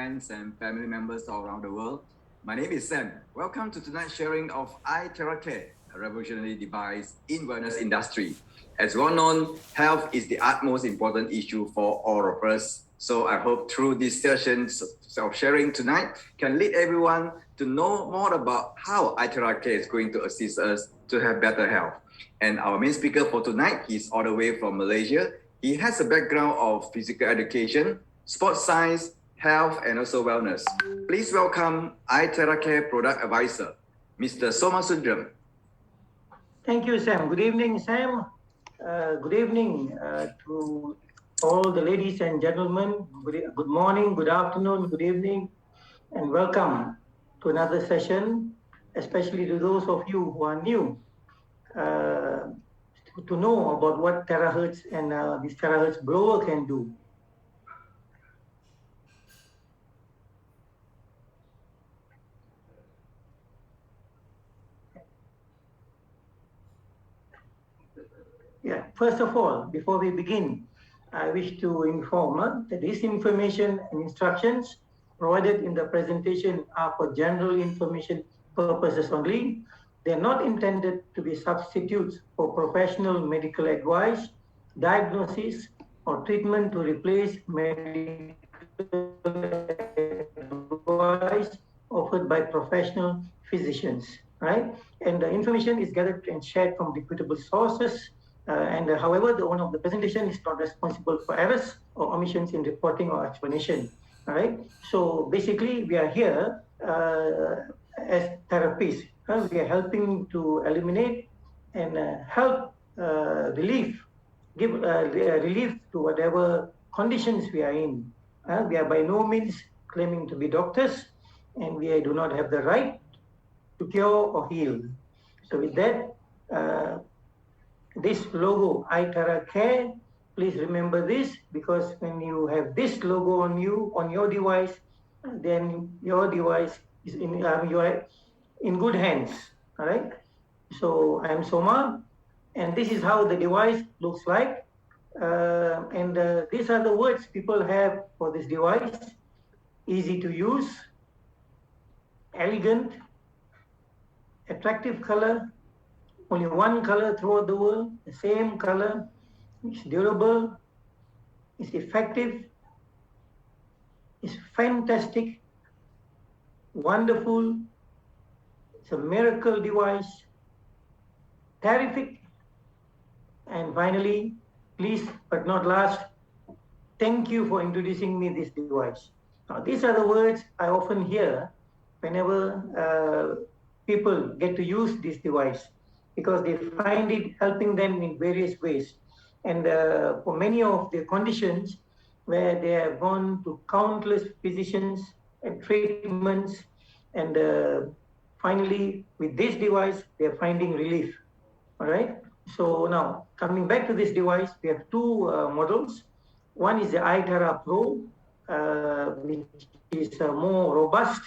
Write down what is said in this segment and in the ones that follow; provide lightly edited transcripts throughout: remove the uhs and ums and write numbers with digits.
friends and family members all around the world. My name is Sam. Welcome to tonight's sharing of iTeracare, a revolutionary device in wellness industry. As well known, health is the utmost important issue for all of us. So I hope through these sessions of sharing tonight can lead everyone to know more about how iTeracare is going to assist us to have better health. And our main speaker for tonight, he's all the way from Malaysia. He has a background of physical education, sports science, health, and also wellness. Please welcome iTeracare Product Advisor, Mr. Somasundram. Thank you, Sam. Good evening, Sam. Good evening to all the ladies and gentlemen. Good morning, good afternoon, good evening, and welcome to another session, especially to those of you who are new to know about what Terahertz and this Terahertz blower can do. Yeah, first of all, before we begin, I wish to inform that this information and instructions provided in the presentation are for general information purposes only. They are not intended to be substitutes for professional medical advice, diagnosis, or treatment to replace medical advice offered by professional physicians, right? And the information is gathered and shared from reputable sources. However, the owner of the presentation is not responsible for errors or omissions in reporting or explanation. All right. So basically, we are here as therapists. We are helping to eliminate and help give relief to whatever conditions we are in. We are by no means claiming to be doctors, and we do not have the right to cure or heal. So with that, this logo, iTeracare, please remember this, because when you have this logo on you, on your device, then your device is you are in good hands, all right? So I am Soma, and this is how the device looks like. These are the words people have for this device: easy to use, elegant, attractive color, only one color throughout the world, the same color. It's durable, it's effective, it's fantastic, wonderful, it's a miracle device, terrific, and finally, please but not last, thank you for introducing me this device. Now, these are the words I often hear whenever people get to use this device, because they find it helping them in various ways. And for many of their conditions, where they have gone to countless physicians and treatments, and finally, with this device, they are finding relief. All right. So now, coming back to this device, we have two models. One is the iTera Pro, which is more robust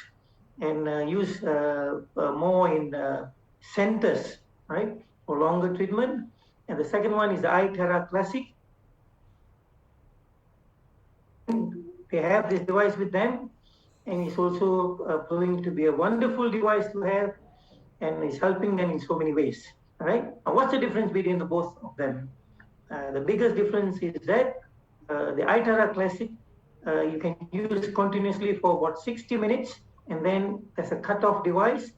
and used more in centers, right, for longer treatment. And the second one is the iTera Classic. They have this device with them, and it's also proving to be a wonderful device to have, and it's helping them in so many ways. All right. Now, what's the difference between the both of them? The biggest difference is that the iTera Classic you can use continuously for about 60 minutes, and then there's a cut-off device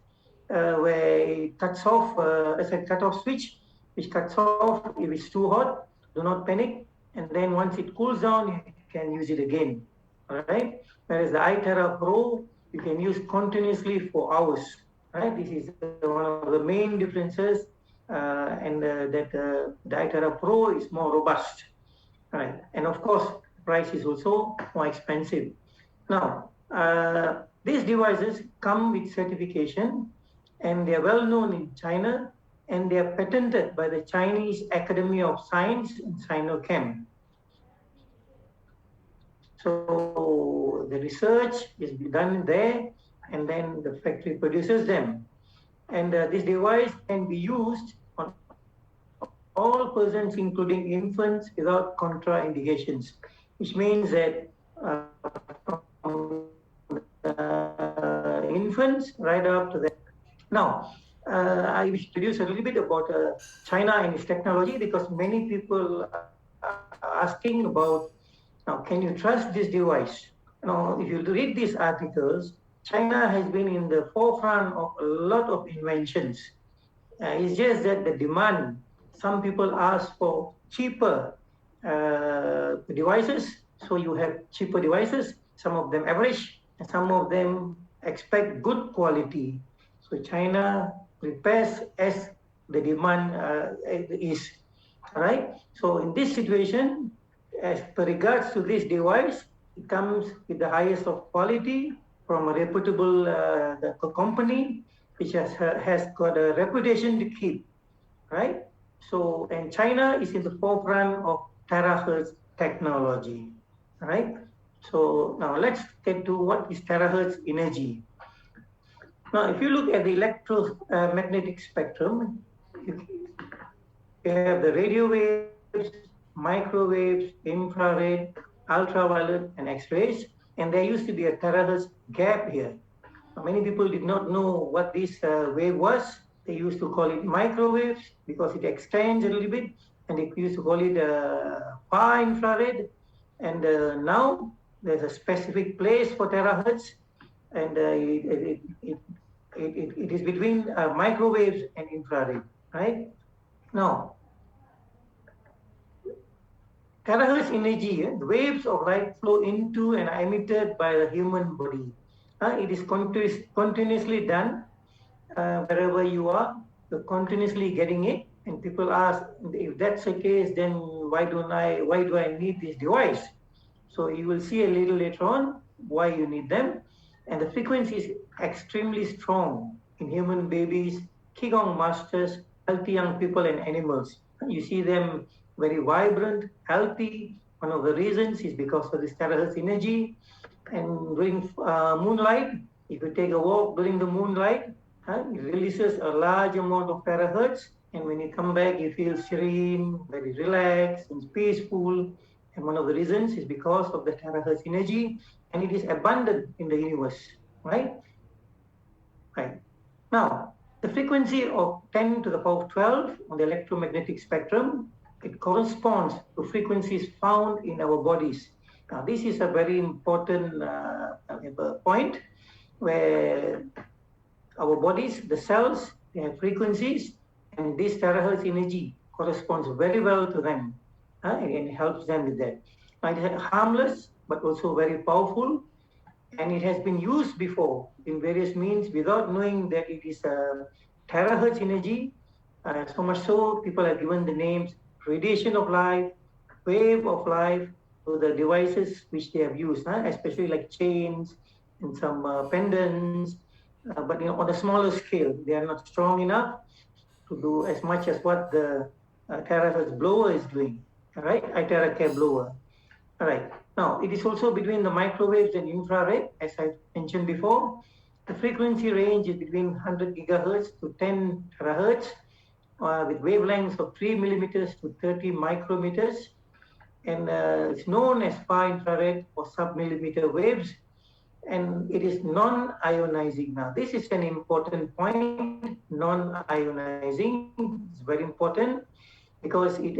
where it cuts off, as a cut-off switch, which cuts off if it's too hot. Do not panic. And then once it cools down, you can use it again. All right. Whereas the iTera Pro, you can use continuously for hours. Right. This is one of the main differences, that the iTera Pro is more robust. Right. And of course, price is also more expensive. Now, these devices come with certification, and they are well known in China, and they are patented by the Chinese Academy of Science in Sinochem. So the research is done there, and then the factory produces them. And this device can be used on all persons, including infants, without contraindications, which means that from infants right up to that. Now, I wish to introduce a little bit about China and its technology, because many people are asking about, now, can you trust this device? Now, if you read these articles, China has been in the forefront of a lot of inventions. It's just that the demand, some people ask for cheaper devices, so you have cheaper devices, some of them average, and some of them expect good quality. So China prepares as the demand is, right? So in this situation, as per regards to this device, it comes with the highest of quality from a reputable company, which has got a reputation to keep, right? So, and China is in the forefront of Terahertz technology, right? So now let's get to what is Terahertz energy. Now, if you look at the electromagnetic spectrum, you have the radio waves, microwaves, infrared, ultraviolet, and X-rays, and there used to be a terahertz gap here. Many people did not know what this wave was. They used to call it microwaves because it extends a little bit, and they used to call it far infrared. And now there's a specific place for terahertz, and it is between microwaves and infrared, right? Now, terahertz energy, the waves of light flow into and are emitted by the human body. It is continuously done wherever you are. You're continuously getting it, and people ask, if that's the case, then why do I need this device? So you will see a little later on why you need them. And the frequency is extremely strong in human babies, Qigong masters, healthy young people, and animals. You see them very vibrant, healthy. One of the reasons is because of this terahertz energy. And during moonlight, if you take a walk during the moonlight, it releases a large amount of terahertz. And when you come back, you feel serene, very relaxed, and peaceful. And one of the reasons is because of the terahertz energy, and it is abundant in the universe, right? Right. Now, the frequency of 10 to the power of 12 on the electromagnetic spectrum, it corresponds to frequencies found in our bodies. Now, this is a very important point where our bodies, the cells, they have frequencies, and this terahertz energy corresponds very well to them, and it helps them with that. Now, it is harmless, but also very powerful, and it has been used before in various means without knowing that it is a terahertz energy. So much so, people have given the names radiation of life, wave of life, to the devices which they have used, especially like chains and some pendants, but on a smaller scale. They are not strong enough to do as much as what the Terahertz blower is doing, all right? iTeracare blower. All right. Now, it is also between the microwaves and infrared, as I mentioned before. The frequency range is between 100 gigahertz to 10 terahertz, with wavelengths of 3 millimeters to 30 micrometers. And it's known as far infrared or sub-millimeter waves, and it is non-ionizing. Now, this is an important point, non-ionizing. It's very important because it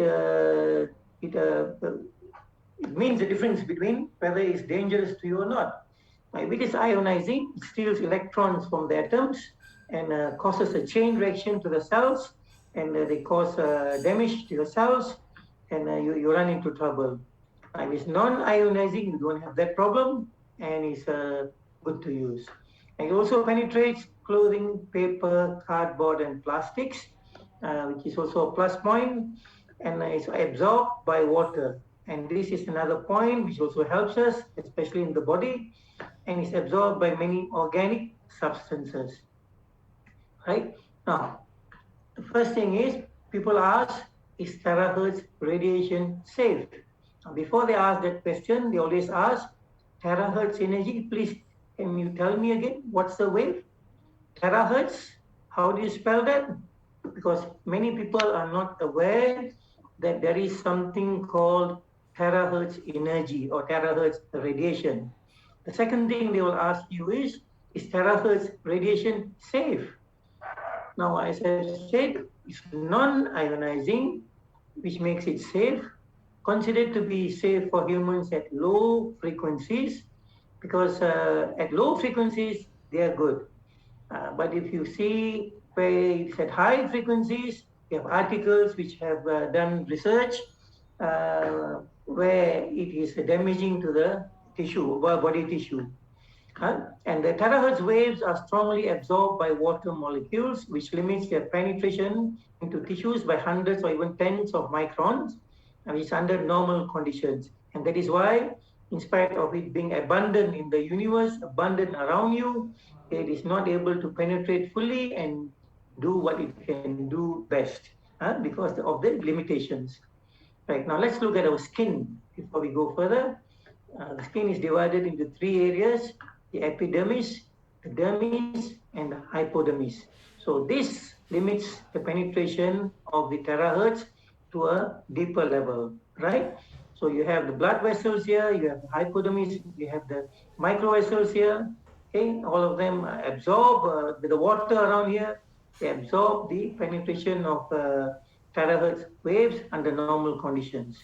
means the difference between whether it's dangerous to you or not. If it is ionizing, it steals electrons from the atoms and causes a chain reaction to the cells, and they cause damage to the cells, and you run into trouble. If it's non-ionizing, you don't have that problem, and it's good to use. And it also penetrates clothing, paper, cardboard, and plastics, which is also a plus point, and it's absorbed by water. And this is another point which also helps us, especially in the body, and it's absorbed by many organic substances. Right? Now, the first thing is, people ask, is terahertz radiation safe? Now, before they ask that question, they always ask, terahertz energy, please, can you tell me again, what's the wave? Terahertz, how do you spell that? Because many people are not aware that there is something called terahertz energy or terahertz radiation. The second thing they will ask you is, is terahertz radiation safe? Now, as I said, it's non-ionizing, which makes it safe, considered to be safe for humans at low frequencies, because at low frequencies, they are good. But if you see where it's at high frequencies, you have articles which have done research where it is damaging to the tissue, body tissue. And the terahertz waves are strongly absorbed by water molecules, which limits their penetration into tissues by hundreds or even tens of microns, and it's under normal conditions. And that is why, in spite of it being abundant in the universe, abundant around you, it is not able to penetrate fully and do what it can do best because of the limitations. Right, now let's look at our skin before we go further. The skin is divided into three areas: the epidermis, the dermis, and the hypodermis. So this limits the penetration of the terahertz to a deeper level, right? So you have the blood vessels here, you have the hypodermis, you have the microvessels here. Okay, all of them absorb with the water around here. They absorb the penetration of terahertz waves under normal conditions.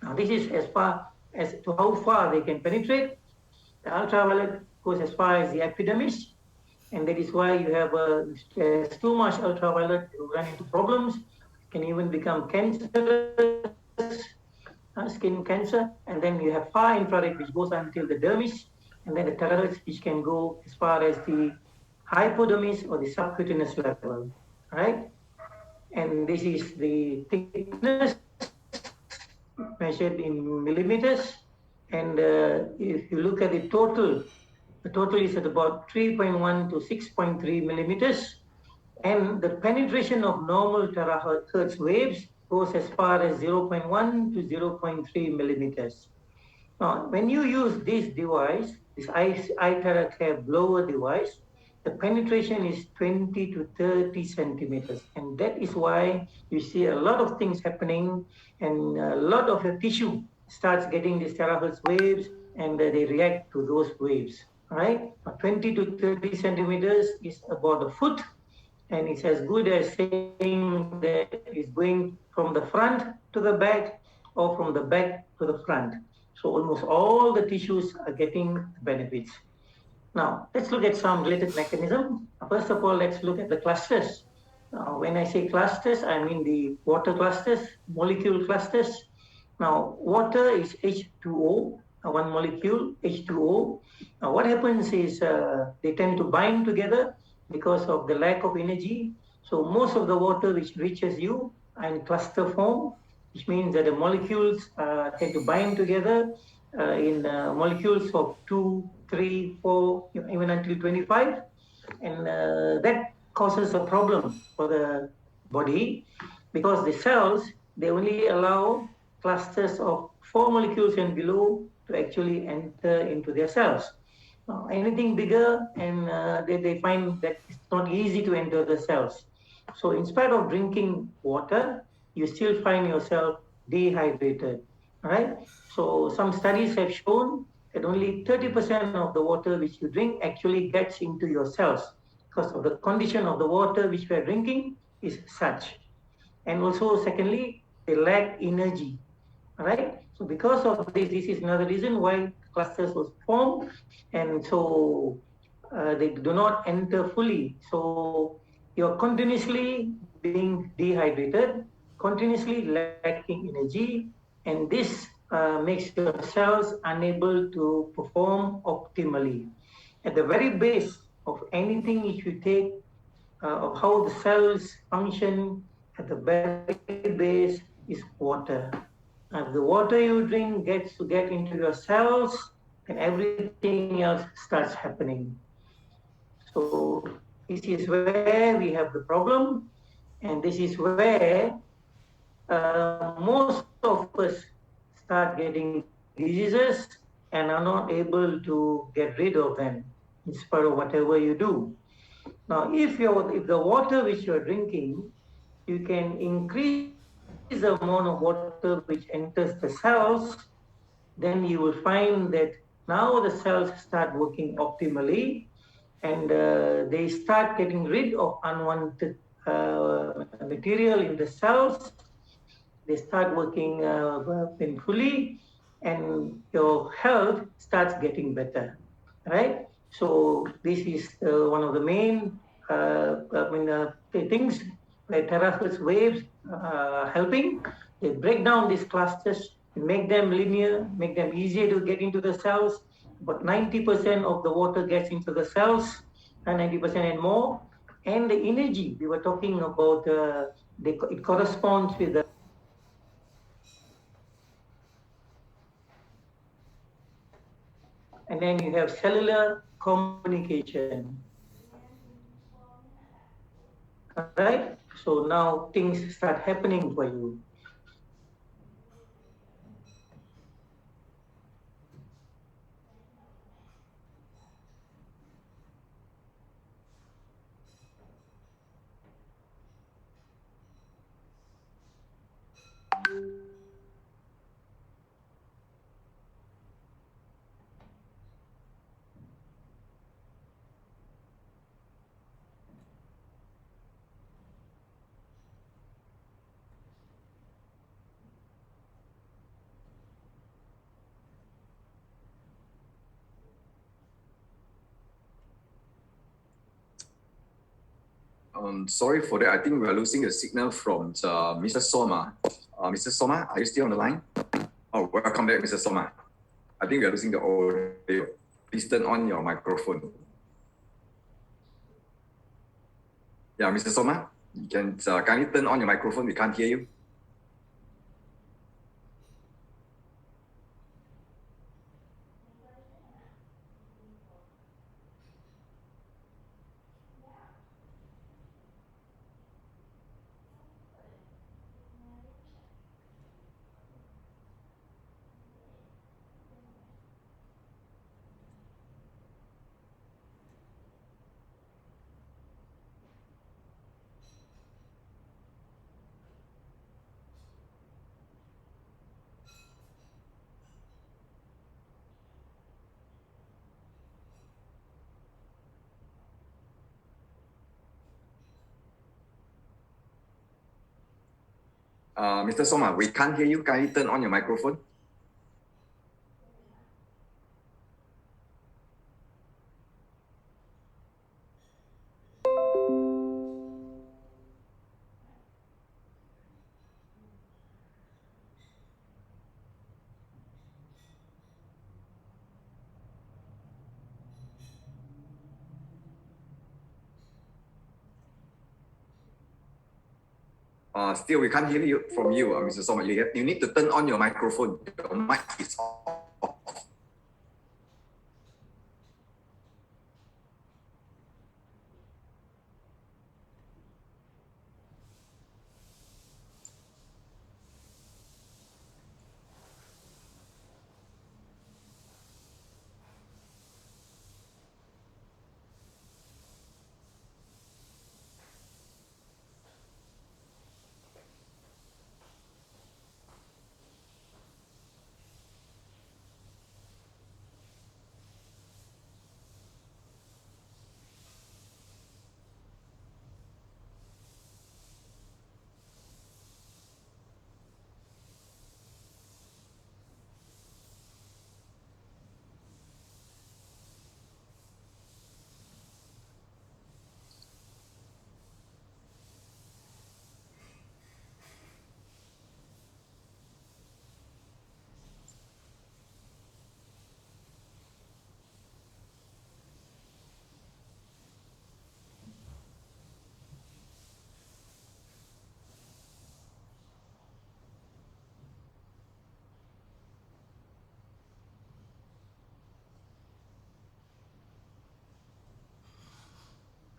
Now this is as far as to how far they can penetrate. The ultraviolet goes as far as the epidermis, and that is why you have there's too much ultraviolet, you run into problems. It can even become cancerous, skin cancer. And then you have far infrared, which goes until the dermis, and then the terahertz, which can go as far as the hypodermis or the subcutaneous level, right? And this is the thickness measured in millimeters. And if you look at the total is at about 3.1 to 6.3 millimeters. And the penetration of normal terahertz waves goes as far as 0.1 to 0.3 millimeters. Now, when you use this device, this iTeracare blower device, the penetration is 20 to 30 centimeters. And that is why you see a lot of things happening, and a lot of your tissue starts getting these terahertz waves, and they react to those waves, right? 20 to 30 centimeters is about a foot, and it's as good as saying that it's going from the front to the back or from the back to the front. So almost all the tissues are getting benefits. Now, let's look at some related mechanisms. First of all, let's look at the clusters. When I say clusters, I mean the water clusters, molecule clusters. Now, water is H2O, one molecule, H2O. Now, what happens is they tend to bind together because of the lack of energy. So most of the water which reaches you are in cluster form, which means that the molecules tend to bind together in molecules of 2, 3, 4, even until 25. And that causes a problem for the body, because the cells, they only allow clusters of 4 molecules and below to actually enter into their cells. Anything bigger, and they find that it's not easy to enter the cells. So in spite of drinking water, you still find yourself dehydrated, right? So some studies have shown that only 30% of the water which you drink actually gets into your cells, because of the condition of the water which we are drinking is such. And also, secondly, they lack energy, right? So because of this is another reason why clusters was formed, and so they do not enter fully. So you're continuously being dehydrated, continuously lacking energy, and this makes your cells unable to perform optimally. At the very base of anything if you take of how the cells function, at the very base is water. If the water you drink gets to get into your cells, then everything else starts happening. So this is where we have the problem, and this is where most of us start getting diseases and are not able to get rid of them in spite of whatever you do. Now, if the water which you're drinking, you can increase the amount of water which enters the cells, then you will find that Now the cells start working optimally, and they start getting rid of unwanted material in the cells. They start working fully, and your health starts getting better, right? So this is one of the main things where Terahertz waves helping. They break down these clusters, make them linear, make them easier to get into the cells. But 90% of the water gets into the cells, and 90% and more. And the energy we were talking about, it corresponds with the. And then you have cellular communication. All right? So now things start happening for you. Sorry for that. I think we are losing the signal from Mr. Soma. Mr. Soma, are you still on the line? Oh, welcome back, Mr. Soma. I think we are losing the audio. Please turn on your microphone. Yeah, Mr. Soma, you can kindly turn on your microphone. We can't hear you. Mr. Soma, we can't hear you. Kindly turn on your microphone. Still, we can't hear you from you, Mr. Soma. You need to turn on your microphone. Your mic is off.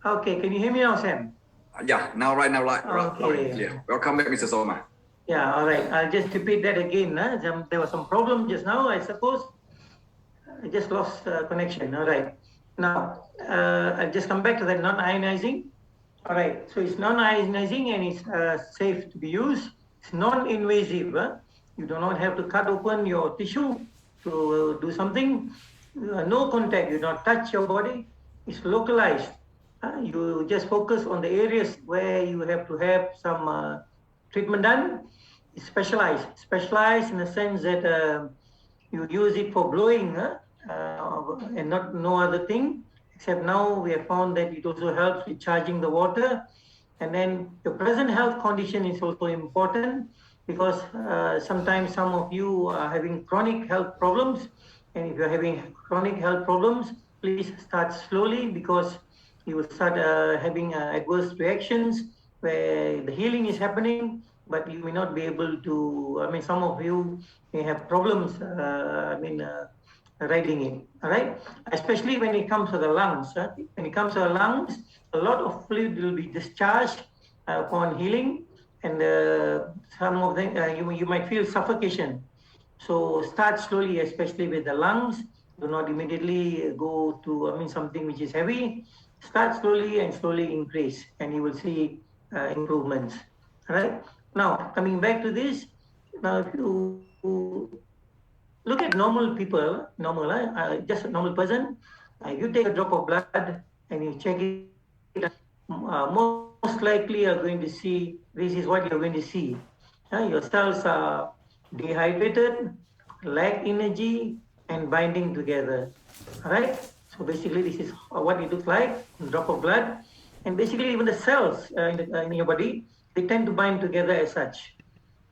Okay, can you hear me now, Sam? Yeah, right now, okay. Clear. Welcome back, Mr. Soma. Yeah, all right. I'll just repeat that again. There was some problem just now, I suppose. I just lost connection. All right. Now, I'll just come back to that non-ionizing. All right. So it's non-ionizing and it's safe to be used. It's non-invasive. You do not have to cut open your tissue to do something. no contact, you not touch your body, it's localized. You just focus on the areas where you have to have some treatment done. It's specialized in the sense that you use it for blowing and not no other thing, except now we have found that it also helps with charging the water. And then your present health condition is also important, because sometimes some of you are having chronic health problems. And if you're having chronic health problems, please start slowly, because you will start having adverse reactions where the healing is happening, but you may not be able to, I mean, some of you may have problems, riding it, all right? Especially when it comes to the lungs. When it comes to the lungs, a lot of fluid will be discharged upon healing, and some of them, you might feel suffocation. So start slowly, especially with the lungs. Do not immediately go to, something which is heavy. Start slowly and slowly increase, and you will see improvements, all right? Now, coming back to this, now if you look at normal people, just a normal person, you take a drop of blood and you check it, most likely you're going to see, this is what you're going to see. Your cells are dehydrated, lack energy, and binding together. All right? So basically, this is what it looks like, a drop of blood. And basically, even the cells in your body, they tend to bind together as such.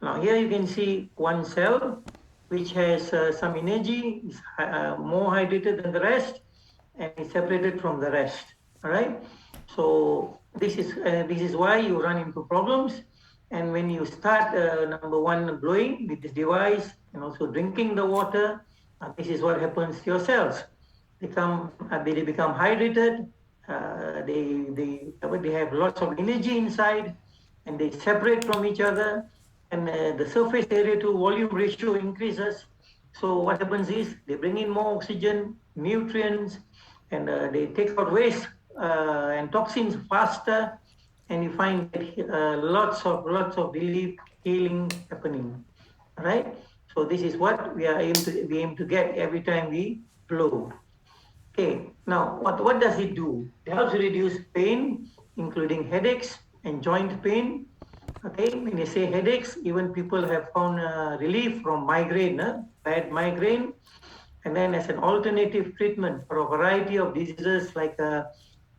Now, here you can see one cell which has some energy, is more hydrated than the rest, and is separated from the rest. All right? So this is why you run into problems. And when you start, number one, blowing with this device and also drinking the water, this is what happens to your cells. They become hydrated. They have lots of energy inside, and they separate from each other. And the surface area to volume ratio increases. So what happens is they bring in more oxygen, nutrients, and they take out waste and toxins faster. And you find lots of relief, healing happening, right? So this is what we aim to get every time we blow. Okay, now what does it do? It helps reduce pain, including headaches and joint pain. Okay, when you say headaches, even people have found relief from migraine, bad migraine. And then as an alternative treatment for a variety of diseases like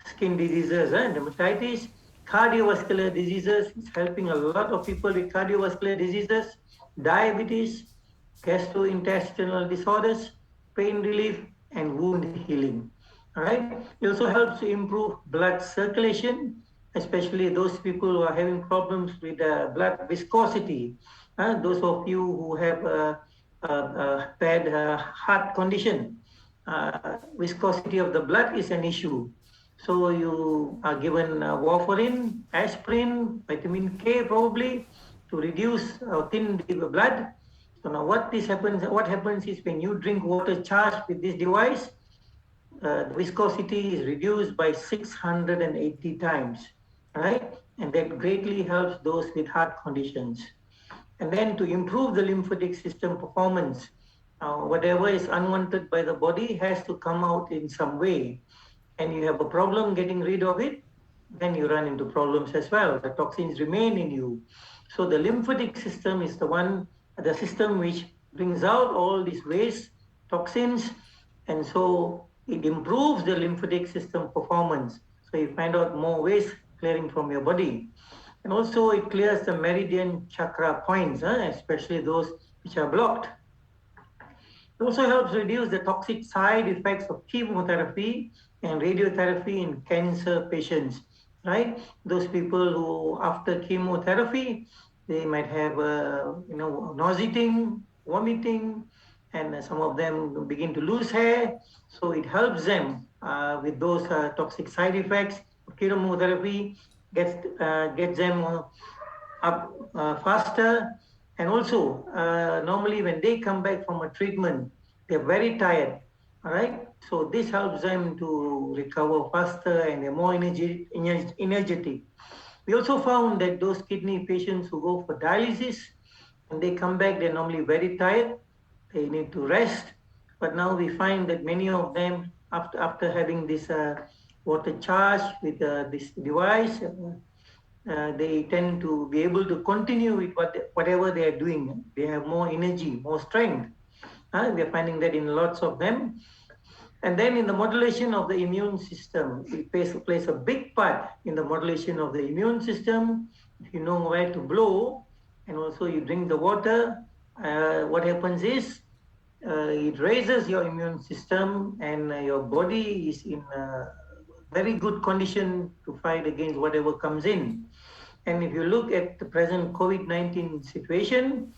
skin diseases, dermatitis, cardiovascular diseases, it's helping a lot of people with cardiovascular diseases, diabetes, gastrointestinal disorders, pain relief, and wound healing. All right. It also helps to improve blood circulation, especially those people who are having problems with blood viscosity. Those of you who have a bad heart condition, viscosity of the blood is an issue. So you are given warfarin, aspirin, vitamin K probably to reduce or thin the blood. So now what happens is when you drink water charged with this device, the viscosity is reduced by 680 times, right? And that greatly helps those with heart conditions. And then to improve the lymphatic system performance, whatever is unwanted by the body has to come out in some way. And you have a problem getting rid of it, then you run into problems as well. The toxins remain in you. So the lymphatic system is the system which brings out all these waste, toxins, and so it improves the lymphatic system performance. So you find out more waste clearing from your body. And also it clears the Meridian chakra points, especially those which are blocked. It also helps reduce the toxic side effects of chemotherapy and radiotherapy in cancer patients, right? Those people who after chemotherapy, they might have, nauseating, vomiting, and some of them begin to lose hair. So it helps them with those toxic side effects. Chemotherapy gets them up faster. And also, normally when they come back from a treatment, they're very tired, all right? So this helps them to recover faster and they're more energetic. We also found that those kidney patients who go for dialysis, when they come back, they're normally very tired. They need to rest. But now we find that many of them, after having this water charge with this device, they tend to be able to continue with whatever they are doing. They have more energy, more strength. We are finding that in lots of them. And then in the modulation of the immune system, it plays a big part in the modulation of the immune system. If you know where to blow, and also you drink the water, what happens is it raises your immune system, and your body is in a very good condition to fight against whatever comes in. And if you look at the present COVID-19 situation,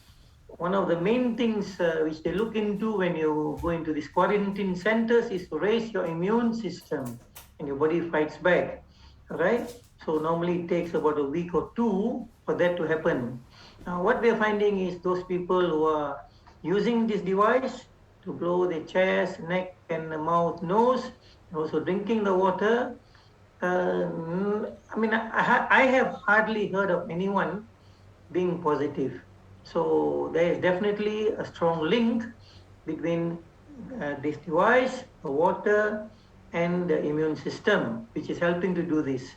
one of the main things which they look into when you go into these quarantine centers is to raise your immune system, and your body fights back. All right. So normally it takes about a week or two for that to happen. Now, what we are finding is those people who are using this device to blow their chest, neck, and mouth, nose, and also drinking the water. I have hardly heard of anyone being positive. So there is definitely a strong link between this device, the water, and the immune system, which is helping to do this.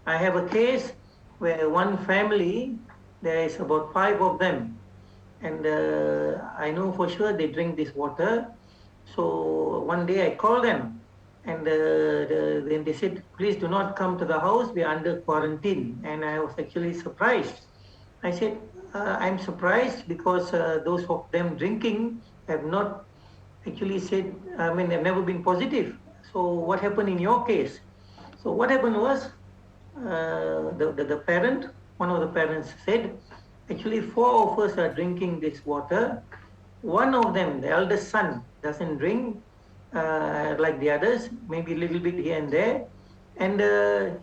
I have a case where one family, there is about 5 of them, and I know for sure they drink this water. So one day I called them, and then they said, please do not come to the house, we are under quarantine. And I was actually surprised. I said, I'm surprised because those of them drinking have not actually said, they've never been positive. So what happened in your case? So what happened was, the parent, one of the parents said, actually 4 of us are drinking this water. One of them, the eldest son, doesn't drink like the others, maybe a little bit here and there, and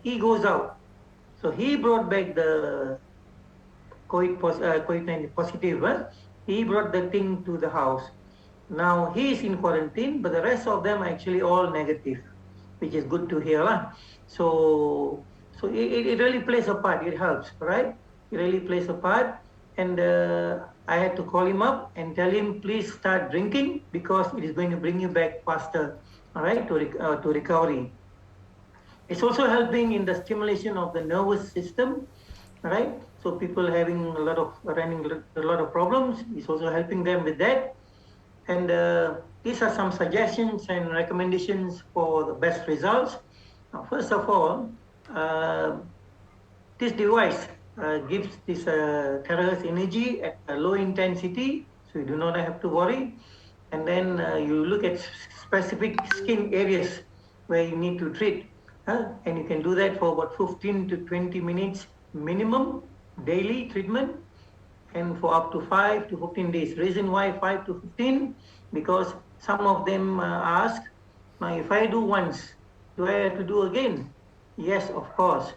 he goes out. So he brought back the COVID-19 positive. He brought the thing to the house. Now he is in quarantine, but the rest of them are actually all negative, which is good to hear. So it really plays a part. It helps, right? It really plays a part. And I had to call him up and tell him, please start drinking because it is going to bring you back faster, all right, to recovery. It's also helping in the stimulation of the nervous system, right? So people running a lot of problems, it's also helping them with that. And these are some suggestions and recommendations for the best results. Now, first of all, this device gives this Terahertz energy at a low intensity, so you do not have to worry. And then you look at specific skin areas where you need to treat, and you can do that for about 15 to 20 minutes minimum daily treatment, and for up to 5 to 15 days. Reason why 5 to 15? Because some of them ask, now if I do once, do I have to do again? Yes, of course.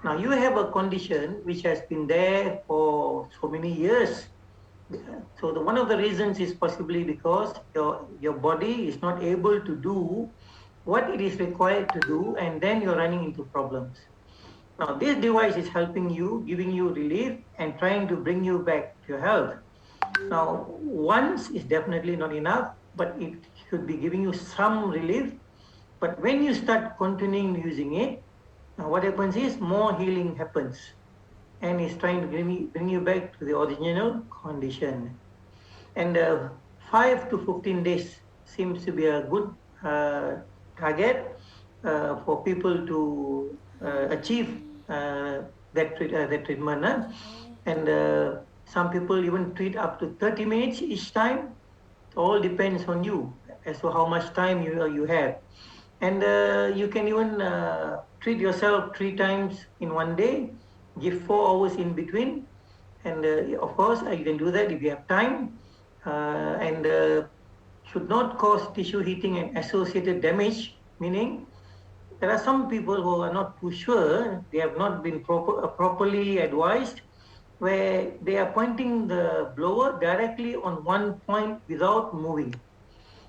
Now you have a condition which has been there for so many years. So one of the reasons is possibly because your body is not able to do what it is required to do, and then you're running into problems. Now this device is helping you, giving you relief and trying to bring you back to your health. Now once is definitely not enough, but it should be giving you some relief. But when you start continuing using it, now what happens is more healing happens, and it's trying to bring you back to the original condition. And 5 to 15 days seems to be a good target for people to achieve that treatment. And some people even treat up to 30 minutes each time. It all depends on you as to how much time you have. And you can even treat yourself 3 times in one day, give 4 hours in between. And of course, you can do that if you have time. And should not cause tissue heating and associated damage, meaning there are some people who are not too sure, they have not been properly advised, where they are pointing the blower directly on one point without moving.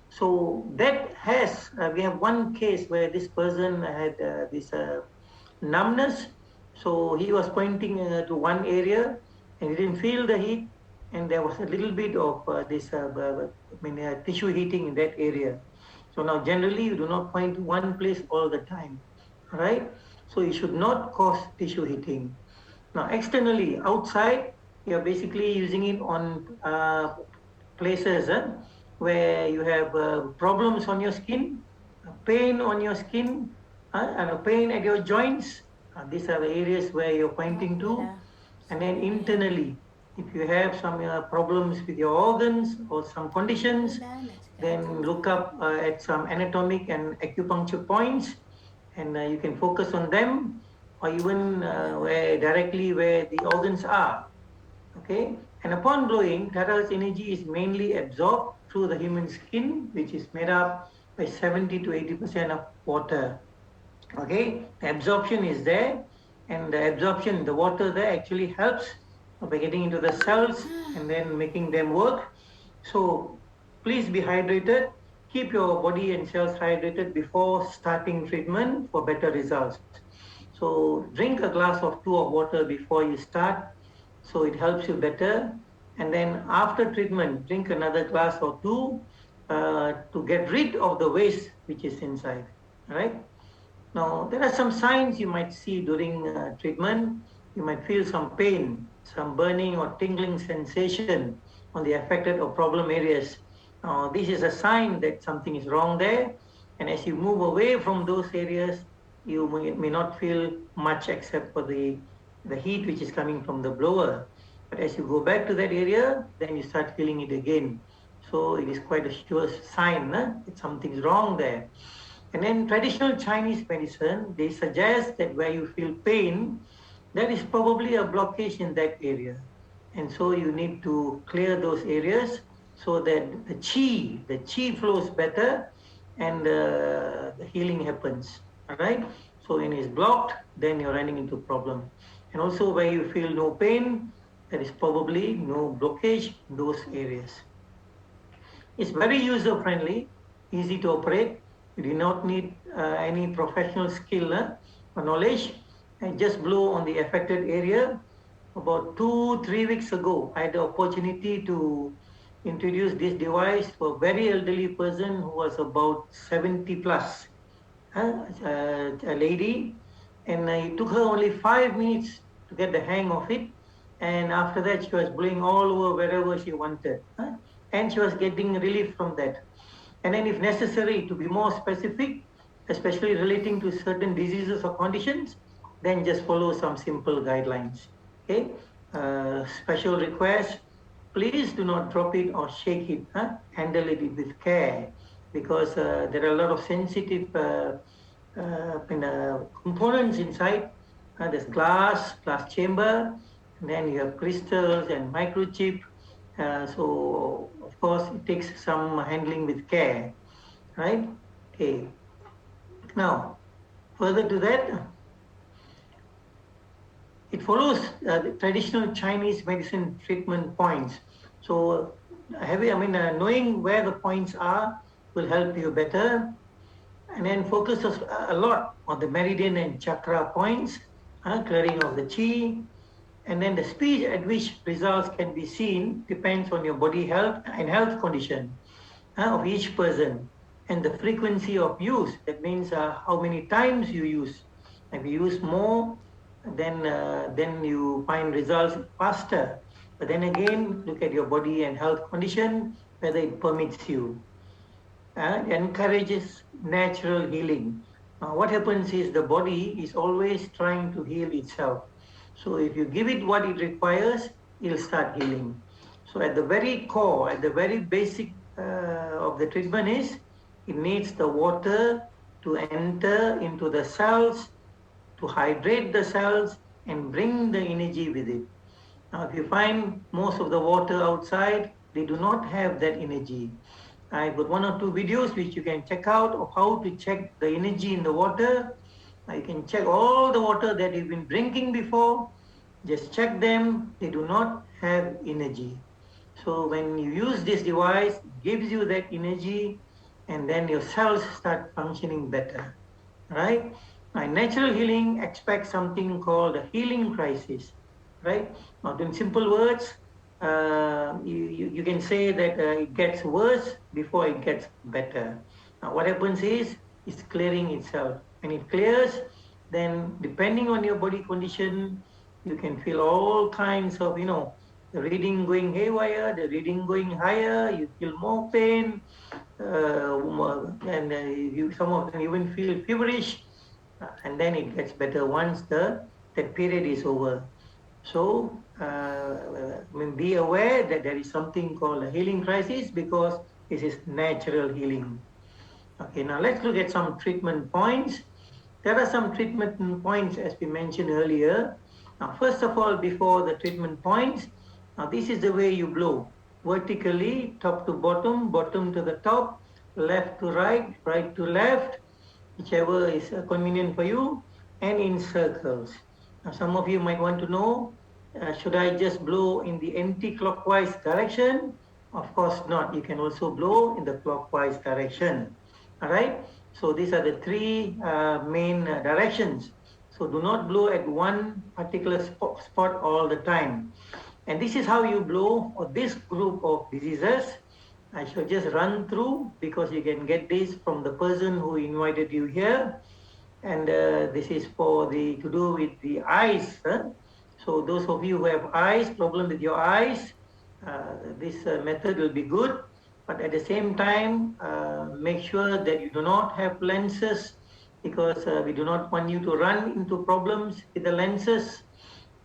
So that we have one case where this person had this numbness. So he was pointing to one area and he didn't feel the heat, and there was a little bit of tissue heating in that area. So now generally you do not point to one place all the time, right? So you should not cause tissue heating. Now externally, outside, you're basically using it on places where you have problems on your skin, pain on your skin, and a pain at your joints. These are the areas where you're pointing to. And then internally, if you have some problems with your organs or some conditions, then look up at some anatomic and acupuncture points, and you can focus on them, or even directly where the organs are. Okay, and upon blowing, Terahertz energy is mainly absorbed through the human skin, which is made up by 70 to 80% of water. Okay, the absorption is there, and the absorption, the water there actually helps by getting into the cells and then making them work. So please be hydrated. Keep your body and cells hydrated before starting treatment for better results. So drink a glass or two of water before you start, so it helps you better. And then after treatment, drink another glass or two to get rid of the waste which is inside. All right. Now, there are some signs you might see during treatment. You might feel some pain, some burning or tingling sensation on the affected or problem areas. Now, this is a sign that something is wrong there. And as you move away from those areas, you may not feel much except for the heat which is coming from the blower. But as you go back to that area, then you start feeling it again. So it is quite a sure sign that something's wrong there. And then traditional Chinese medicine, they suggest that where you feel pain, that is probably a blockage in that area. And so you need to clear those areas so that the qi flows better and the healing happens. All right. So when it's blocked, then you're running into a problem. And also where you feel no pain, there is probably no blockage in those areas. It's very user-friendly, easy to operate. You do not need any professional skill or knowledge, and just blow on the affected area. About 2-3 weeks ago, I had the opportunity to introduce this device to a very elderly person who was about 70 plus, a lady, and it took her only 5 minutes to get the hang of it. And after that, she was blowing all over wherever she wanted, and she was getting relief from that. And then if necessary, to be more specific, especially relating to certain diseases or conditions, then just follow some simple guidelines. Okay. Special request, please do not drop it or shake it. Handle it with care, because there are a lot of sensitive components inside. There's glass chamber, and then you have crystals and microchip. So of course it takes some handling with care, right? Okay. Now, further to that, it follows the traditional Chinese medicine treatment points. So knowing where the points are will help you better. And then focus a lot on the meridian and chakra points, clearing of the qi. And then the speed at which results can be seen depends on your body health and health condition of each person, and the frequency of use. That means how many times you use. If you use more, then you find results faster. But then again, look at your body and health condition, whether it permits you. It encourages natural healing. What happens is the body is always trying to heal itself. So if you give it what it requires, it'll start healing. So at the very core, at the very basic of the treatment is, it needs the water to enter into the cells, to hydrate the cells and bring the energy with it. Now, if you find most of the water outside, they do not have that energy. I've got 1 or 2 videos which you can check out of how to check the energy in the water. You can check all the water that you've been drinking before. Just check them. They do not have energy. So when you use this device, it gives you that energy, and then your cells start functioning better, right? Now, natural healing expects something called a healing crisis, right? Now, in simple words, you can say that it gets worse before it gets better. Now, what happens is it's clearing itself. When it clears, then depending on your body condition, you can feel all kinds of, the reading going haywire, the reading going higher, you feel more pain, and some of them even feel feverish, and then it gets better once that period is over. So be aware that there is something called a healing crisis, because this is natural healing. Okay, now let's look at some treatment points. There are some treatment points as we mentioned earlier. Now, first of all, before the treatment points, now this is the way you blow. Vertically, top to bottom, bottom to the top, left to right, right to left, whichever is convenient for you, and in circles. Now, some of you might want to know, should I just blow in the anti-clockwise direction? Of course not. You can also blow in the clockwise direction. All right. So these are the three main directions. So do not blow at one particular spot all the time. And this is how you blow for this group of diseases. I shall just run through, because you can get this from the person who invited you here. And this is to do with the eyes. So those of you who have problem with your eyes, this method will be good. But at the same time, make sure that you do not have lenses, because we do not want you to run into problems with the lenses.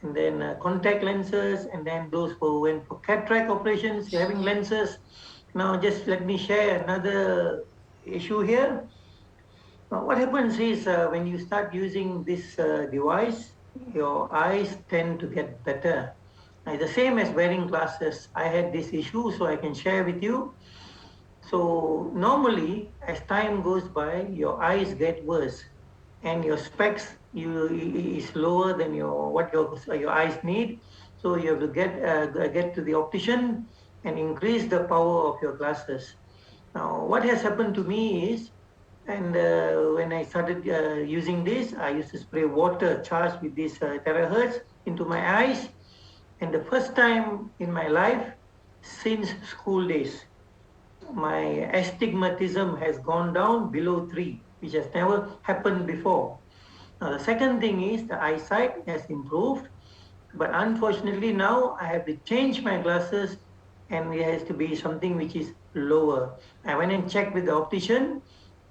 And then contact lenses, and then those who went for cataract operations, having lenses. Now just let me share another issue here. Now, what happens is when you start using this device, your eyes tend to get better. It's the same as wearing glasses. I had this issue, so I can share with you. So normally, as time goes by, your eyes get worse, and your specs is lower than what your eyes need. So you have to get to the optician and increase the power of your glasses. Now, what has happened to me is, and when I started using this, I used to spray water charged with this Terahertz into my eyes. And the first time in my life since school days, my astigmatism has gone down below 3, which has never happened before. Now, the second thing is the eyesight has improved, but unfortunately now I have to change my glasses, and it has to be something which is lower. I went and checked with the optician,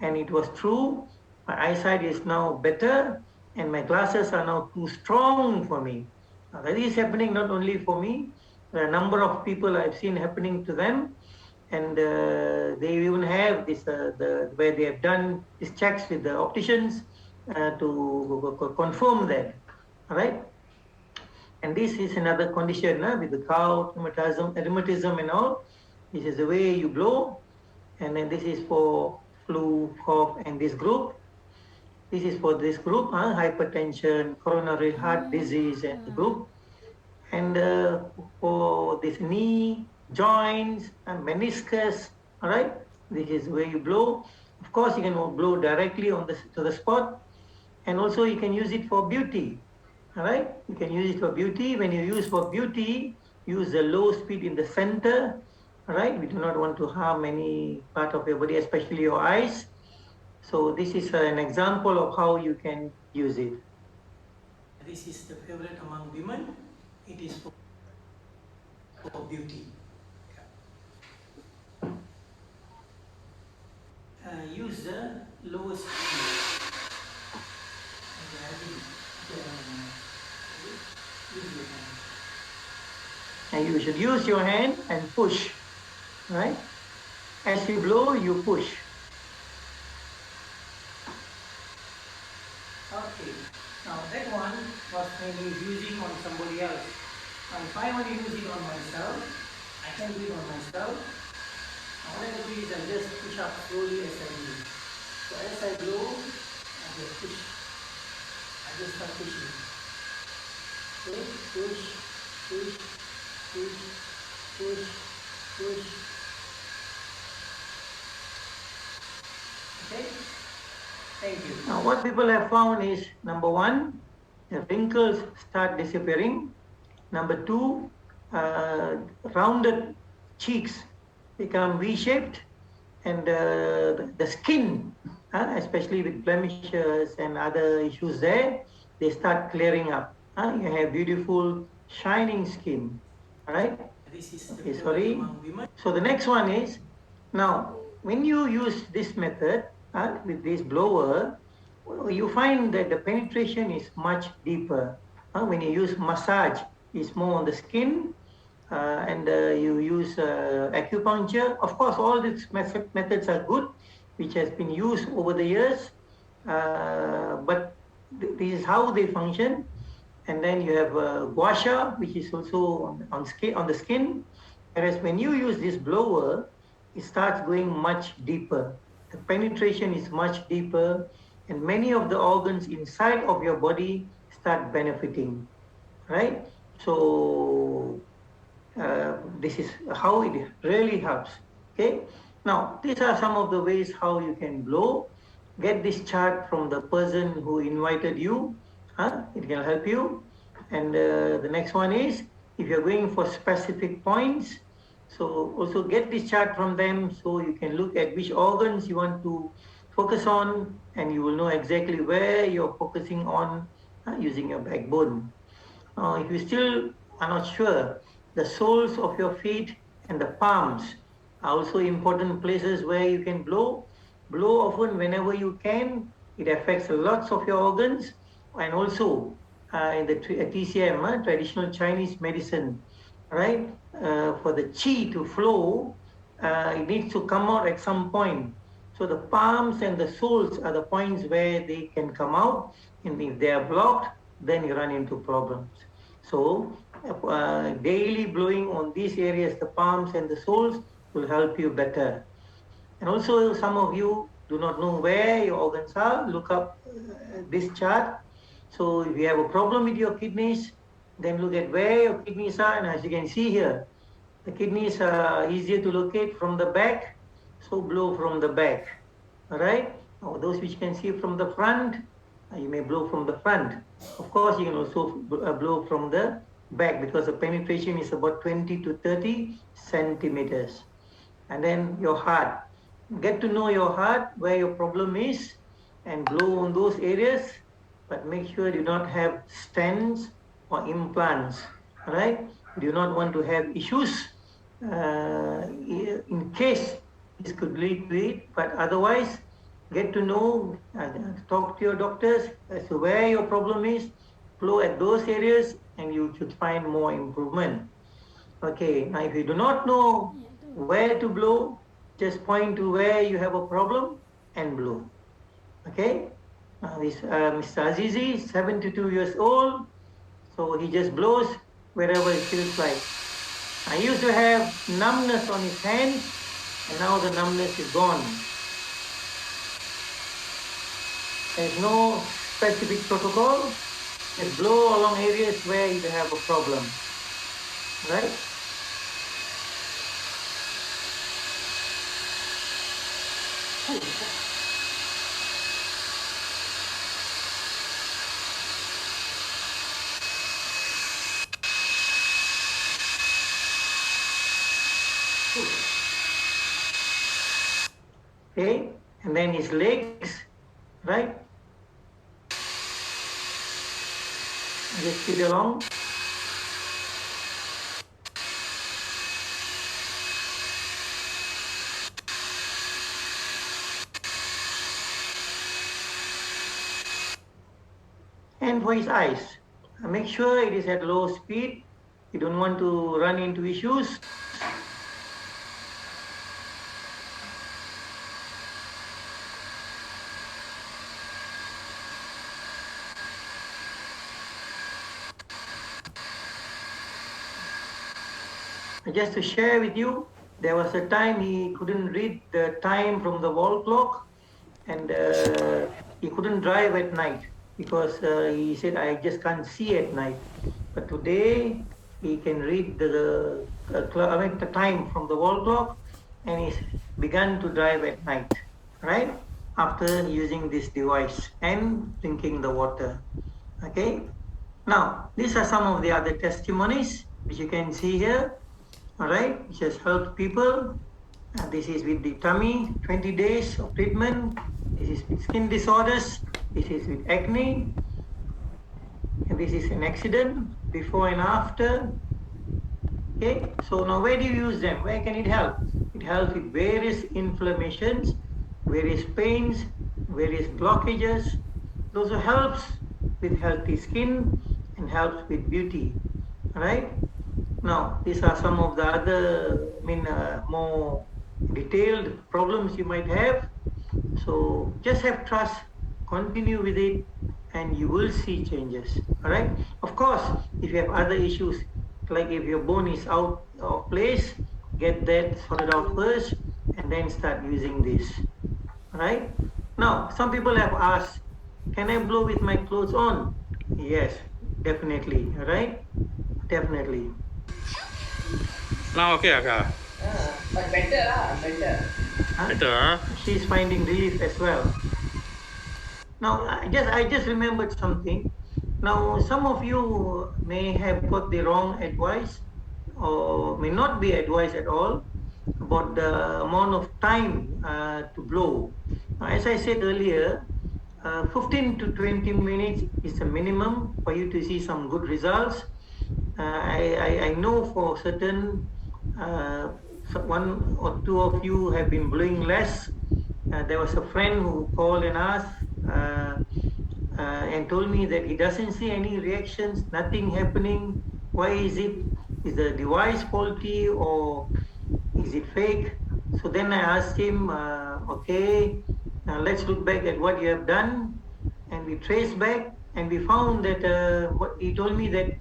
and it was true. My eyesight is now better, and my glasses are now too strong for me. Now, that is happening not only for me, there are a number of people I've seen happening to them, and they even have this, where they have done these checks with the opticians to confirm that, all right? And this is another condition with the gout, rheumatism and all. This is the way you blow, and then this is for flu, cough, and this group. This is for this group, hypertension, coronary heart disease, and the group. And for this knee, joints, and meniscus, all right? This is where you blow. Of course, you can blow directly to the spot, and also you can use it for beauty, all right? You can use it for beauty. When you use for beauty, use the low speed in the center, all right? We do not want to harm any part of your body, especially your eyes. So this is an example of how you can use it. This is the favorite among women. It is for beauty. Use the lowest speed. And you should use your hand and push, right? As you blow, you push. Okay, now that one was maybe using on somebody else. Now if I want to use it on myself, I can do it on myself. Now what I do is I just push up slowly as I do. So as I blow, I just push. I just start pushing. Okay, push, push, push, push, push. Okay? Thank you. Now what people have found is, number one, the wrinkles start disappearing. Number two, rounded cheeks become V-shaped, and the skin, especially with blemishes and other issues there, they start clearing up. You have beautiful shining skin, all right? Okay, sorry. So the next one is, now when you use this method with this blower, you find that the penetration is much deeper. When you use massage, it's more on the skin, and you use acupuncture. Of course, all these methods are good, which has been used over the years, but this is how they function. And then you have gua sha, which is also on the skin. Whereas when you use this blower, it starts going much deeper. The penetration is much deeper, and many of the organs inside of your body start benefiting, right? So this is how it really helps. Okay. Now, these are some of the ways how you can blow. Get this chart from the person who invited you. It can help you. And the next one is, if you're going for specific points, so also get this chart from them so you can look at which organs you want to focus on, and you will know exactly where you're focusing on using your backbone. If you still are not sure, the soles of your feet and the palms are also important places where you can blow. Blow often whenever you can. It affects lots of your organs. And also in the TCM, traditional Chinese medicine, right? For the qi to flow, it needs to come out at some point. So the palms and the soles are the points where they can come out. And if they are blocked, then you run into problems. So daily blowing on these areas, the palms and the soles, will help you better. And also, some of you do not know where your organs are. Look up this chart. So if you have a problem with your kidneys, then look at where your kidneys are. And as you can see here, the kidneys are easier to locate from the back. So blow from the back. All right. Now, those which you can see from the front, you may blow from the front. Of course, you can also blow from the back, because the penetration is about 20 to 30 centimeters. And then your heart. Get to know your heart, where your problem is, and blow on those areas, but make sure you do not have stents or implants, all right? You do not want to have issues in case this could lead to it, but otherwise, get to know, talk to your doctors as to where your problem is, blow at those areas, and you should find more improvement. Okay, now if you do not know where to blow, just point to where you have a problem and blow. Okay, now this Mr. Azizi, 72 years old, so he just blows wherever it feels like. I used to have numbness on his hands, and now the numbness is gone. There's no specific protocol. Just blow along areas where you have a problem, right? Okay, and then his legs, right? Just feed along. And for his eyes, make sure it is at low speed. You don't want to run into issues. Just to share with you, there was a time he couldn't read the time from the wall clock, and he couldn't drive at night because he said, I just can't see at night. But today he can read the time from the wall clock, and he's begun to drive at night, right? After using this device and drinking the water. Okay. Now, these are some of the other testimonies. which you can see here, all right, which has helped people. This is with the tummy, 20 days of treatment. This is with skin disorders. This is with acne. And this is an accident, before and after. Okay, so now where do you use them? Where can it help? It helps with various inflammations, various pains, various blockages. It also helps with healthy skin and helps with beauty. All right. Now, these are some of the other, more detailed problems you might have. So just have trust, continue with it, and you will see changes. All right. Of course, if you have other issues, like if your bone is out of place, get that sorted out first, and then start using this. All right. Now, some people have asked, can I blow with my clothes on? Yes, definitely. All right. Definitely. Now okay, Aka. But better lah, better. Better. She's finding relief as well. Now, I just remembered something. Now, some of you may have got the wrong advice, or may not be advised at all about the amount of time to blow. Now, as I said earlier, 15 to 20 minutes is the minimum for you to see some good results. I know for certain one or two of you have been blowing less. There was a friend who called and asked and told me that he doesn't see any reactions, nothing happening. Why is it? Is the device faulty or is it fake? So then I asked him, okay, now let's look back at what you have done. And we traced back and we found that what he told me that,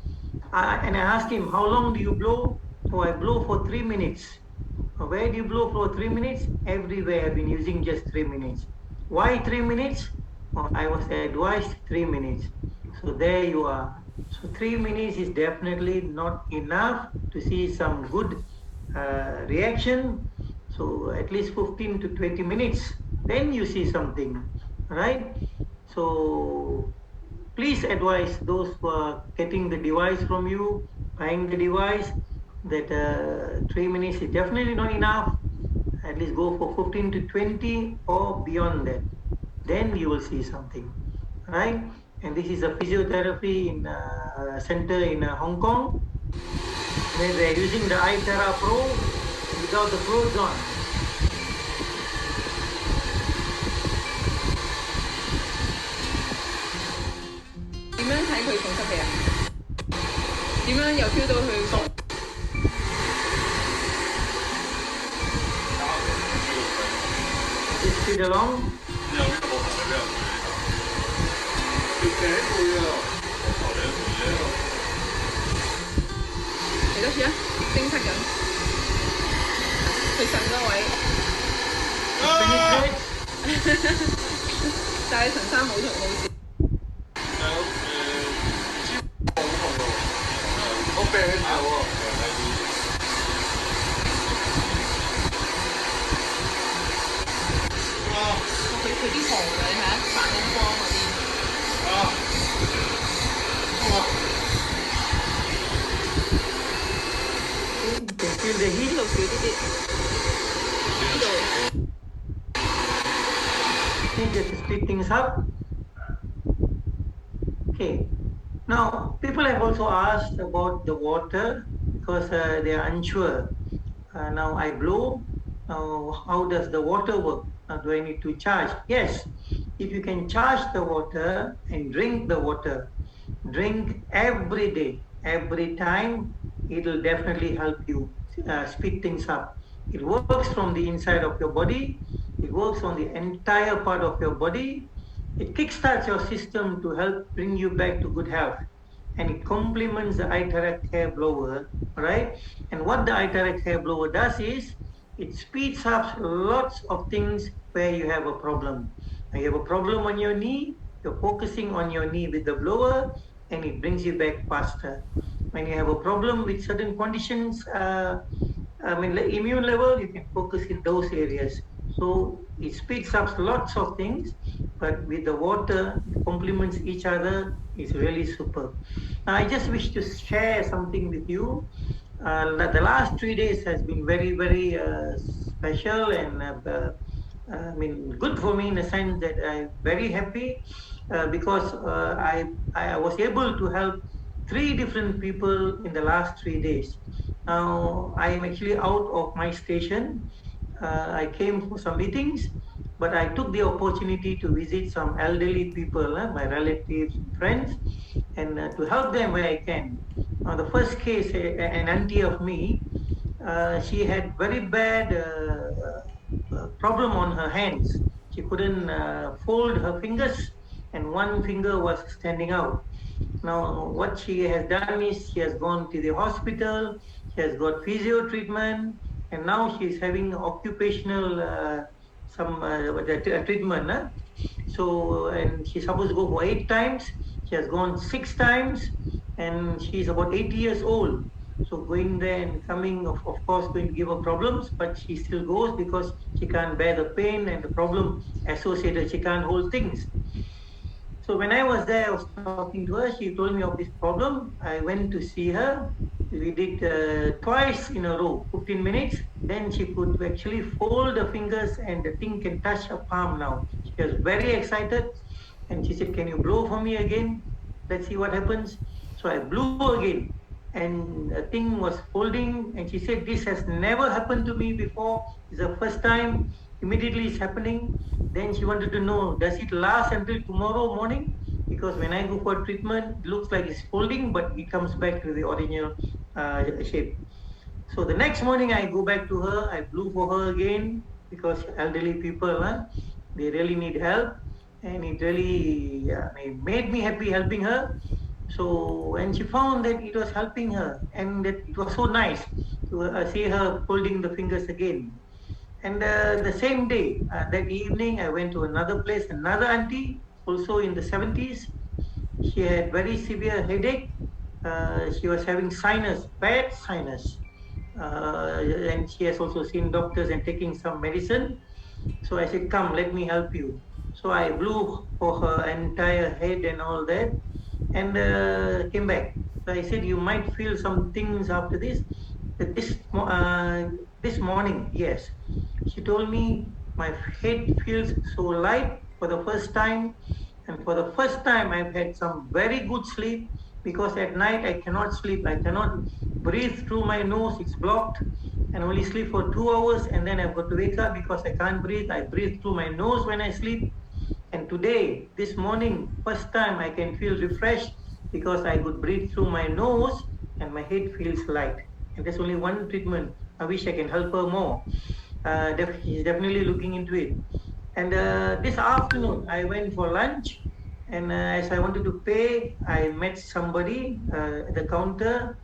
and I asked him, how long do you blow? Oh, I blow for 3 minutes. Where do you blow for 3 minutes? Everywhere I've been using just 3 minutes. Why 3 minutes? Well, I was advised 3 minutes. So there you are. So 3 minutes is definitely not enough to see some good reaction. So at least 15 to 20 minutes, then you see something, right? So please advise those who are getting the device from you, buying the device, that 3 minutes is definitely not enough. At least go for 15 to 20 or beyond that. Then you will see something, right? And this is a physiotherapy in center in Hong Kong, where they are using the iTeracare Pro without the clothes on. 點樣睇佢重吸氣啊？點樣又 feel 到佢？ Just feed along. 嚟多次啊！偵測緊佢腎嗰位，但係陳生冇事。我病喺頭喎。佢啲紅嘅你睇下發緊光嗰啲。You can feel the heat. 呢度少啲啲，呢度。 Okay, just split things up. Okay. Now, people have also asked about the water because they are unsure. Now I blow. Now, how does the water work? Now, do I need to charge? Yes. If you can charge the water and drink the water, drink every day, every time, it will definitely help you speed things up. It works from the inside of your body. It works on the entire part of your body. It kickstarts your system to help bring you back to good health. And it complements the iTeracare blower, right? And what the iTeracare blower does is, it speeds up lots of things where you have a problem. Now you have a problem on your knee, you're focusing on your knee with the blower, and it brings you back faster. When you have a problem with certain conditions, the immune level, you can focus in those areas. So it speeds up lots of things, but with the water, it complements each other. It's really superb. Now, I just wish to share something with you. The last 3 days has been very, very special and I mean, good for me in the sense that I'm very happy because I was able to help 3 different people in the last 3 days. Now, I am actually out of my station. I came for some meetings, but I took the opportunity to visit some elderly people, my relatives, friends, and to help them where I can. Now, the first case, an auntie of me, she had very bad problem on her hands. She couldn't fold her fingers, and one finger was standing out. Now, what she has done is she has gone to the hospital, she has got physio treatment, and now she is having occupational treatment. So, and she's supposed to go for 8 times. She has gone 6 times, and she's about 80 years old. So going there and coming, of course, going to give her problems, but she still goes because she can't bear the pain and the problem associated. She can't hold things. So when I was there, I was talking to her. She told me of this problem. I went to see her. We did twice in a row, 15 minutes. Then she could actually fold the fingers and the thing can touch her palm now. She was very excited. And she said, "Can you blow for me again? Let's see what happens." So I blew again. And the thing was folding. And she said, "This has never happened to me before. It's the first time. Immediately it's happening." Then she wanted to know, does it last until tomorrow morning? Because when I go for treatment, it looks like it's folding, but it comes back to the original shape. So the next morning I go back to her, I blew for her again, because elderly people, they really need help. And it really it made me happy helping her. So, and she found that it was helping her, and that it was so nice to see her folding the fingers again. And the same day, that evening, I went to another place, another auntie, also in the 70s. She had very severe headache. She was having sinus, bad sinus. And she has also seen doctors and taking some medicine. So I said, "Come, let me help you." So I blew for her entire head and all that, and came back. So I said, "You might feel some things after this." This morning, yes. She told me, "My head feels so light for the first time. And for the first time, I've had some very good sleep, because at night I cannot sleep. I cannot breathe through my nose. It's blocked. And only sleep for 2 hours. And then I've got to wake up because I can't breathe. I breathe through my nose when I sleep. And today, this morning, first time I can feel refreshed because I could breathe through my nose and my head feels light." And there's only one treatment. I wish I can help her more. She's definitely looking into it. And this afternoon, I went for lunch. And as I wanted to pay, I met somebody at the counter.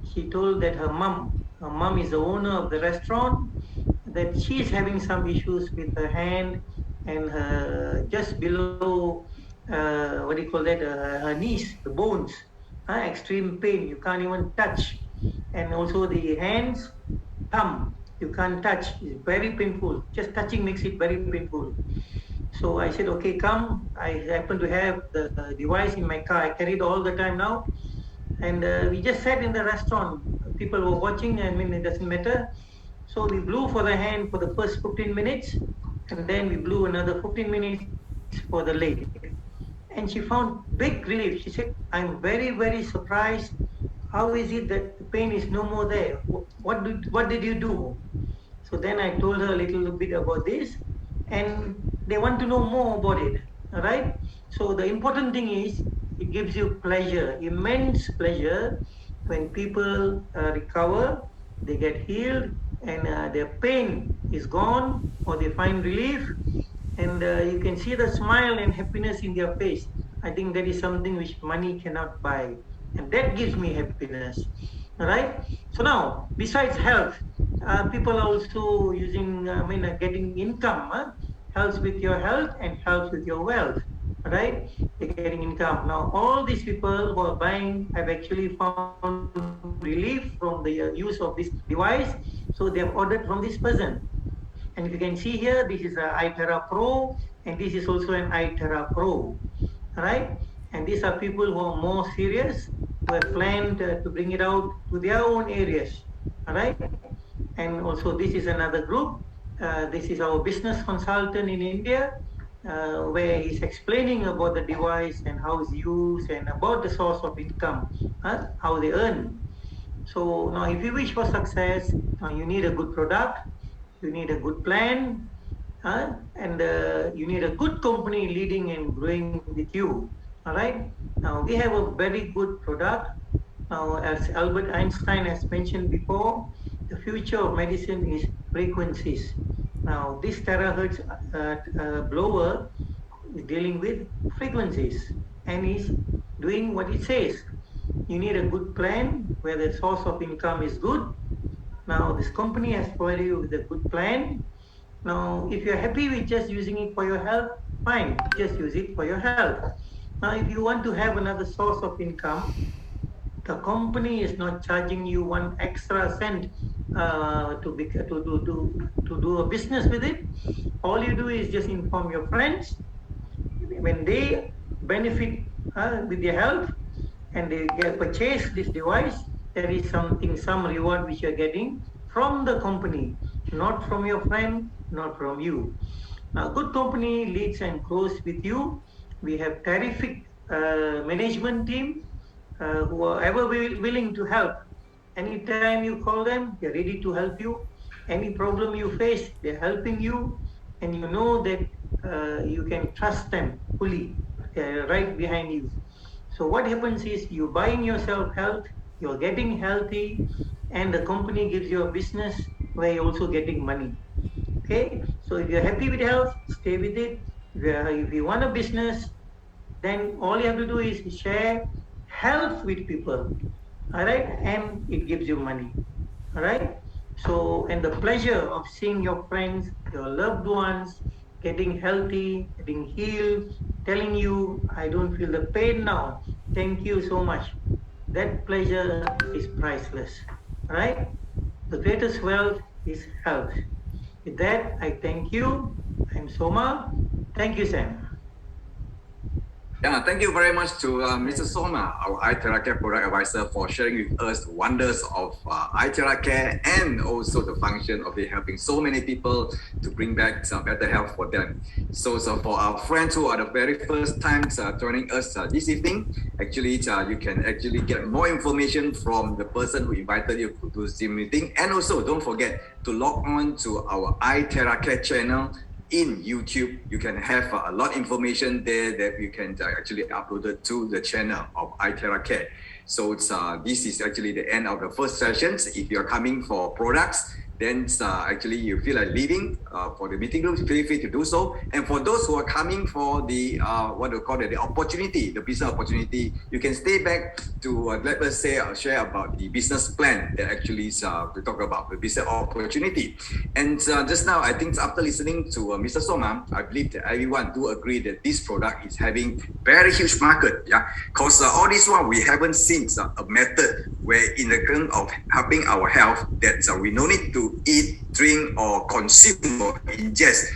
She told that her mom is the owner of the restaurant, that she's having some issues with her hand and her just below, her knees, the bones, extreme pain. You can't even touch. And also the hands, thumb, you can't touch. It's very painful. Just touching makes it very painful. So I said, "Okay, come." I happen to have the device in my car. I carry it all the time now. And we just sat in the restaurant. People were watching. I mean, it doesn't matter. So we blew for the hand for the first 15 minutes. And then we blew another 15 minutes for the leg. And she found big relief. She said, "I'm very, very surprised. How is it that the pain is no more there? What did you do?" So then I told her a little bit about this, and they want to know more about it. All right. So the important thing is it gives you pleasure, immense pleasure, when people recover, they get healed, and their pain is gone, or they find relief, and you can see the smile and happiness in their face. I think that is something which money cannot buy. And that gives me happiness. All right. So now, besides health, people are also using, getting income. Helps with your health and helps with your wealth. All right. They're getting income. Now, all these people who are buying have actually found relief from the use of this device. So they have ordered from this person. And if you can see here, this is an iTera Pro, and this is also an iTera Pro. All right, and these are people who are more serious, who have planned to bring it out to their own areas. All right, and also this is another group. This is our business consultant in India, where he's explaining about the device and how it's used and about the source of income, how they earn. So now if you wish for success, you need a good product, you need a good plan, and you need a good company leading and growing with you. All right. Now we have a very good product. Now, as Albert Einstein has mentioned before, the future of medicine is frequencies. Now, this terahertz blower is dealing with frequencies and is doing what it says. You need a good plan where the source of income is good. Now, this company has provided you with a good plan. Now, if you're happy with just using it for your health, fine, just use it for your health. Now, if you want to have another source of income, the company is not charging you one extra cent to do a business with it. All you do is just inform your friends. When they benefit with their health and they purchase this device, there is some reward which you're getting from the company, not from your friend, not from you. Now, good company leads and grows with you. We have terrific management team who are ever willing to help. Anytime you call them, they're ready to help you. Any problem you face, they're helping you, and you know that you can trust them fully. They're right behind you. So what happens is you're buying yourself health, you're getting healthy, and the company gives you a business where you're also getting money. Okay, so if you're happy with health, stay with it. If you want a business, then all you have to do is share health with people, all right, and it gives you money, all right. So, and the pleasure of seeing your friends, your loved ones getting healthy, getting healed, telling you, I don't feel the pain now, thank you so much, that pleasure is priceless, all right. The greatest wealth is health. With that, I thank you. I'm Soma. Thank you, Sam. Yeah, thank you very much to Mr. Soma, our iTeracare product advisor, for sharing with us the wonders of iTeracare and also the function of it helping so many people to bring back some better health for them. So for our friends who are the very first times joining us this evening, actually you can actually get more information from the person who invited you to this meeting. And also don't forget to log on to our iTeracare channel in YouTube. You can have a lot of information there that you can actually upload it to the channel of iTeracare. So this is actually the end of the first sessions. If you're coming for products, then actually you feel like leaving for the meeting room, feel free to do so. And for those who are coming for the what we call it, the opportunity, the business opportunity, you can stay back to let us say share about the business plan that actually we talk about the business opportunity. And just now, I think after listening to Mr. Soma, I believe that everyone do agree that this product is having very huge market. Yeah, because all this one we haven't seen a method where in the terms of helping our health that we no need to eat, drink, or consume or ingest.